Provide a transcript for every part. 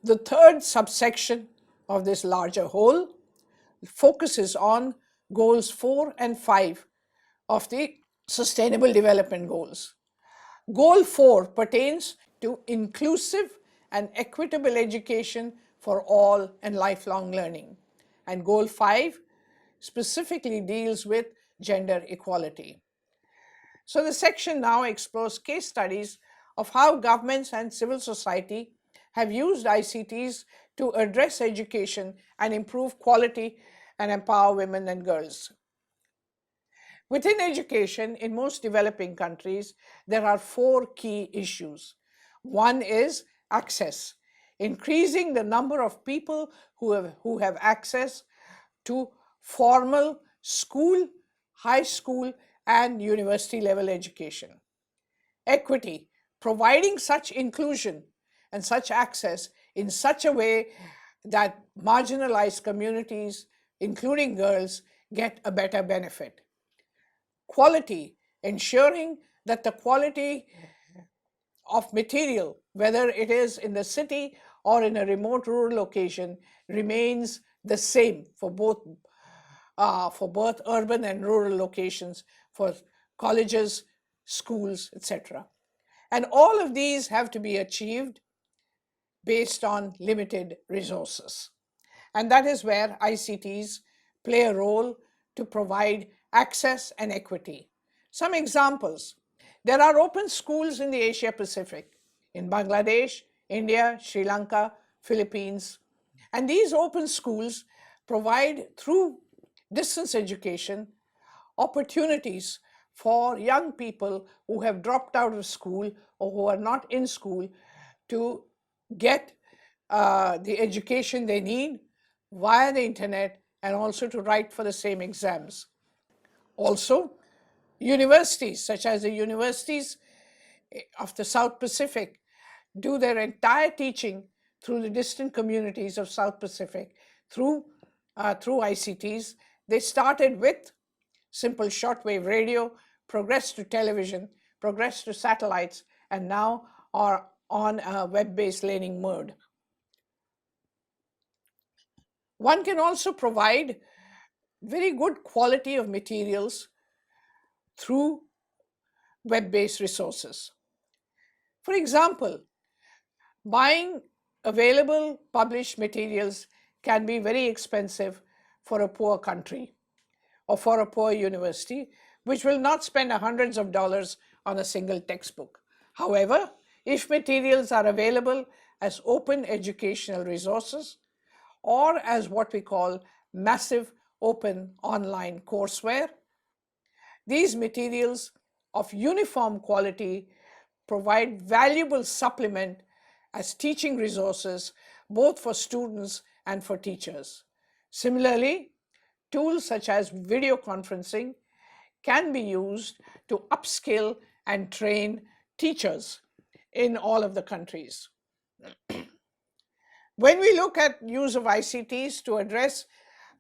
The third subsection of this larger whole focuses on goals 4 and 5 of the Sustainable Development Goals. Goal 4 pertains to inclusive and equitable education for all and lifelong learning. And Goal 5 specifically deals with gender equality. So the section now explores case studies of how governments and civil society have used ICTs to address education and improve quality and empower women and girls. Within education, in most developing countries, there are 4 key issues. One is access, increasing the number of people who have access to formal school, high school, and university level education. Equity, providing such inclusion and such access in such a way that marginalized communities, including girls, get a better benefit. Quality, ensuring that the quality of material, whether it is in the city or in a remote rural location, remains the same for both urban and rural locations, for colleges, schools, etc. And all of these have to be achieved based on limited resources. And that is where ICTs play a role to provide access and equity. Some examples. There are open schools in the Asia Pacific, in Bangladesh, India, Sri Lanka, Philippines. And these open schools provide, through distance education, opportunities for young people who have dropped out of school or who are not in school to get the education they need via the internet and also to write for the same exams. Also, universities such as the universities of the South Pacific do their entire teaching through the distant communities of South Pacific through ICTs. They started with simple shortwave radio, progressed to television, progressed to satellites, and now are on a web-based learning mode. One can also provide very good quality of materials through web-based resources. For example, buying available published materials can be very expensive for a poor country or for a poor university, which will not spend hundreds of dollars on a single textbook. However, if materials are available as open educational resources or as what we call massive open online courseware, these materials of uniform quality provide valuable supplement as teaching resources both for students and for teachers. Similarly, tools such as video conferencing can be used to upskill and train teachers in all of the countries. When we look at use of ICTs to address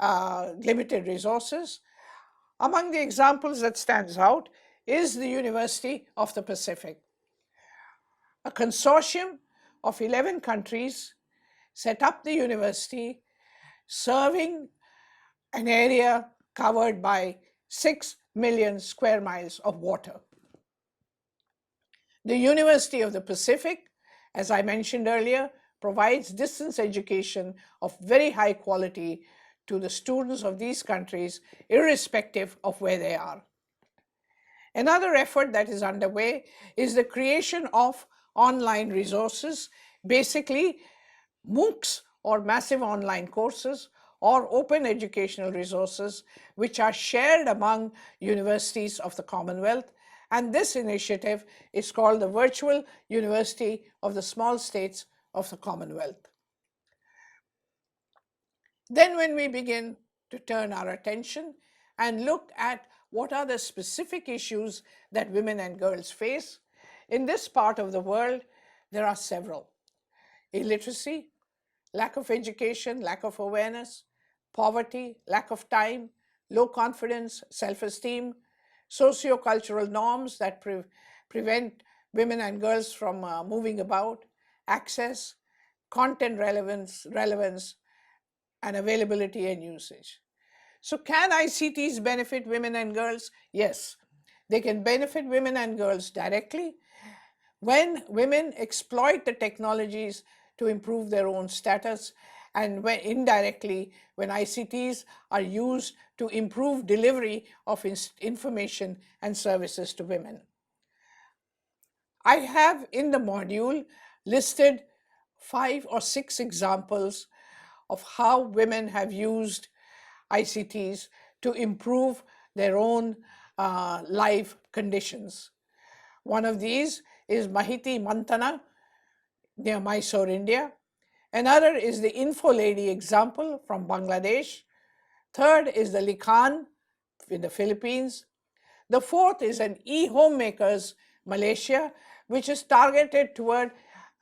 limited resources, among the examples that stands out is the University of the Pacific. A consortium of 11 countries set up the university, serving an area covered by 6 million square miles of water. The University of the Pacific, as I mentioned earlier, provides distance education of very high quality to the students of these countries, irrespective of where they are. Another effort that is underway is the creation of online resources, basically MOOCs or massive online courses or open educational resources which are shared among universities of the Commonwealth. And this initiative is called the Virtual University of the Small States of the Commonwealth. Then when we begin to turn our attention and look at what are the specific issues that women and girls face, in this part of the world, there are several. Illiteracy, lack of education, lack of awareness, poverty, lack of time, low confidence, self-esteem, socio-cultural norms that prevent women and girls from moving about, access, content relevance, and availability and usage. So can ICTs benefit women and girls? Yes, they can benefit women and girls directly when women exploit the technologies to improve their own status, and when indirectly when ICTs are used to improve delivery of information and services to women. I have in the module listed 5 or 6 examples of how women have used ICTs to improve their own life conditions. One of these is Mahiti Mantana near Mysore, India. Another is the Info Lady example from Bangladesh. Third is the Likhan in the Philippines. The fourth is an e-homemakers Malaysia, which is targeted toward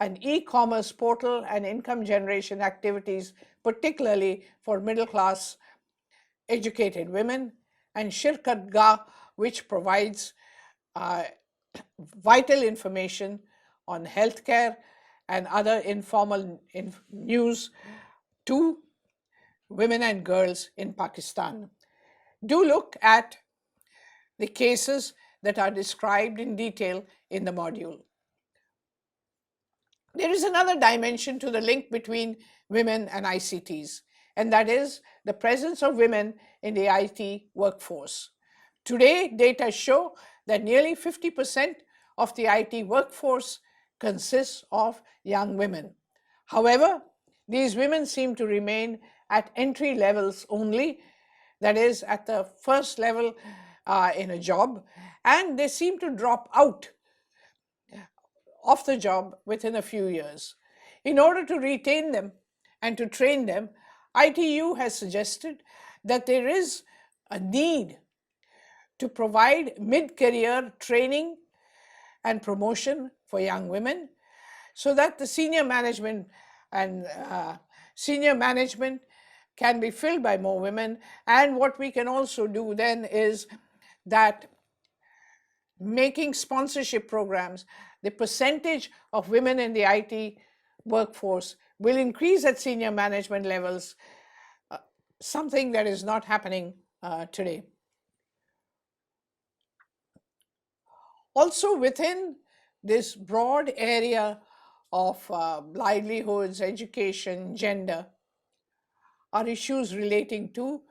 an e-commerce portal and income generation activities, particularly for middle-class educated women, and Shirkat Ga, which provides vital information on healthcare and other informal news to women and girls in Pakistan. Do look at the cases that are described in detail in the module. There is another dimension to the link between women and ICTs, and that is the presence of women in the IT workforce. Today, data show that nearly 50% of the IT workforce consists of young women. However, these women seem to remain at entry levels only, that is, at the first level in a job, and they seem to drop out of the job within a few years. In order to retain them and to train them, ITU has suggested that there is a need to provide mid-career training and promotion for young women so that the senior management can be filled by more women. And what we can also do then is that making sponsorship programs, the percentage of women in the IT workforce will increase at senior management levels, something that is not happening today. Also within this broad area of livelihoods, education, gender, are issues relating to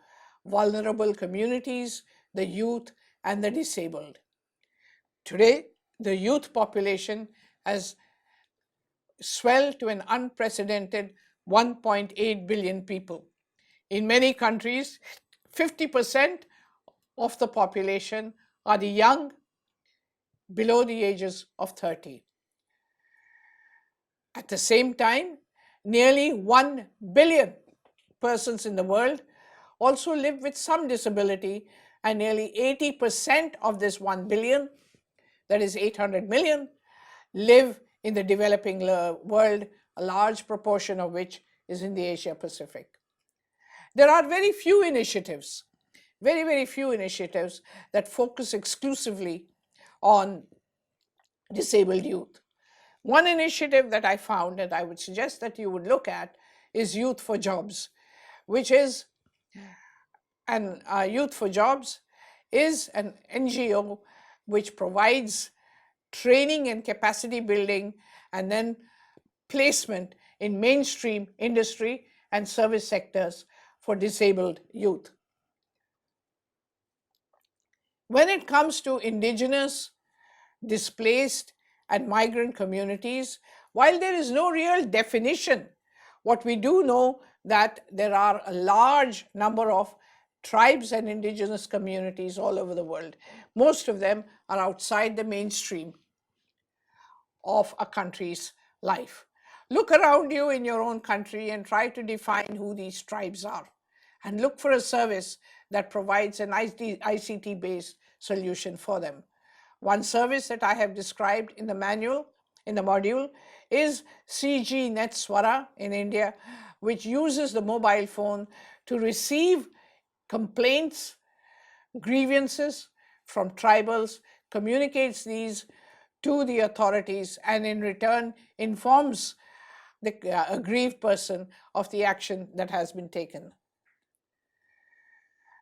vulnerable communities, the youth, and the disabled. Today, the youth population has swelled to an unprecedented 1.8 billion people. In many countries, 50% of the population are the young below the ages of 30. At the same time, nearly 1 billion persons in the world also live with some disability, and nearly 80% of this 1 billion, that is 800 million, live in the developing world, a large proportion of which is in the Asia Pacific. There are very few initiatives, very few initiatives that focus exclusively on disabled youth. One initiative that I found and I would suggest that you would look at is Youth for Jobs, which is Youth for Jobs is an NGO which provides training and capacity building and then placement in mainstream industry and service sectors for disabled youth. When it comes to indigenous, displaced, and migrant communities, while there is no real definition, what we do know that there are a large number of tribes and indigenous communities all over the world. Most of them are outside the mainstream of a country's life. Look around you in your own country and try to define who these tribes are, and look for a service that provides an ICT-based solution for them. One service that I have described in the module, is CG Net Swara in India, which uses the mobile phone to receive complaints, grievances from tribals, communicates these to the authorities, and in return informs the aggrieved person of the action that has been taken.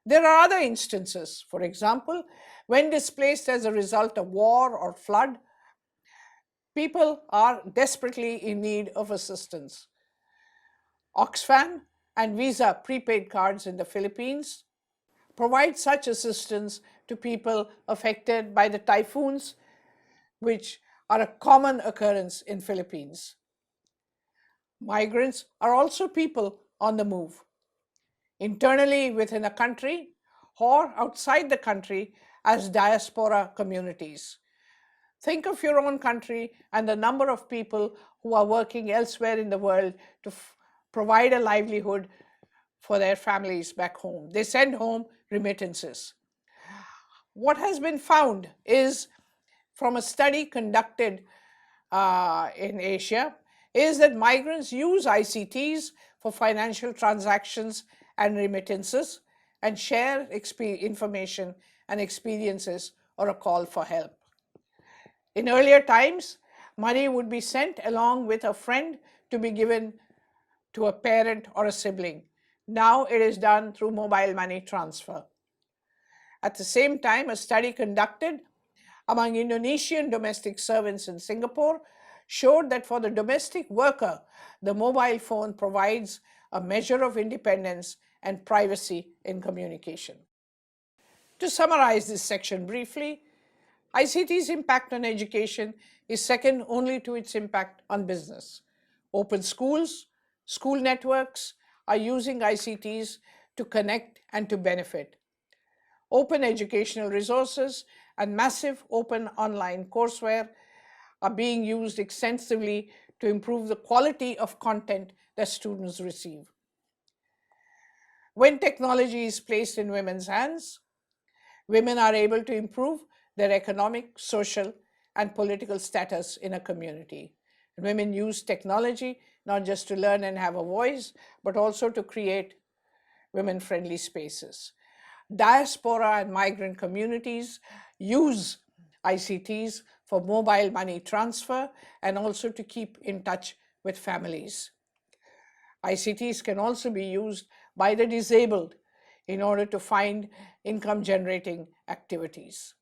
There are other instances, for example, when displaced as a result of war or flood, people are desperately in need of assistance. Oxfam and Visa prepaid cards in the Philippines provide such assistance to people affected by the typhoons, which are a common occurrence in Philippines. Migrants are also people on the move, internally within a country or outside the country as diaspora communities. Think of your own country and the number of people who are working elsewhere in the world to provide a livelihood for their families back home. They send home remittances. What has been found is, from a study conducted in Asia, is that migrants use ICTs for financial transactions and remittances and share information and experiences or a call for help. In earlier times, money would be sent along with a friend to be given to a parent or a sibling. Now it is done through mobile money transfer. At the same time, a study conducted among Indonesian domestic servants in Singapore showed that for the domestic worker, the mobile phone provides a measure of independence and privacy in communication. To summarize this section briefly, ICT's impact on education is second only to its impact on business. Open schools, school networks are using ICTs to connect and to benefit. Open educational resources and massive open online courseware are being used extensively to improve the quality of content that students receive. When technology is placed in women's hands, women are able to improve their economic, social, and political status in a community. And women use technology not just to learn and have a voice, but also to create women-friendly spaces. Diaspora and migrant communities use ICTs for mobile money transfer and also to keep in touch with families. ICTs can also be used by the disabled in order to find income-generating activities.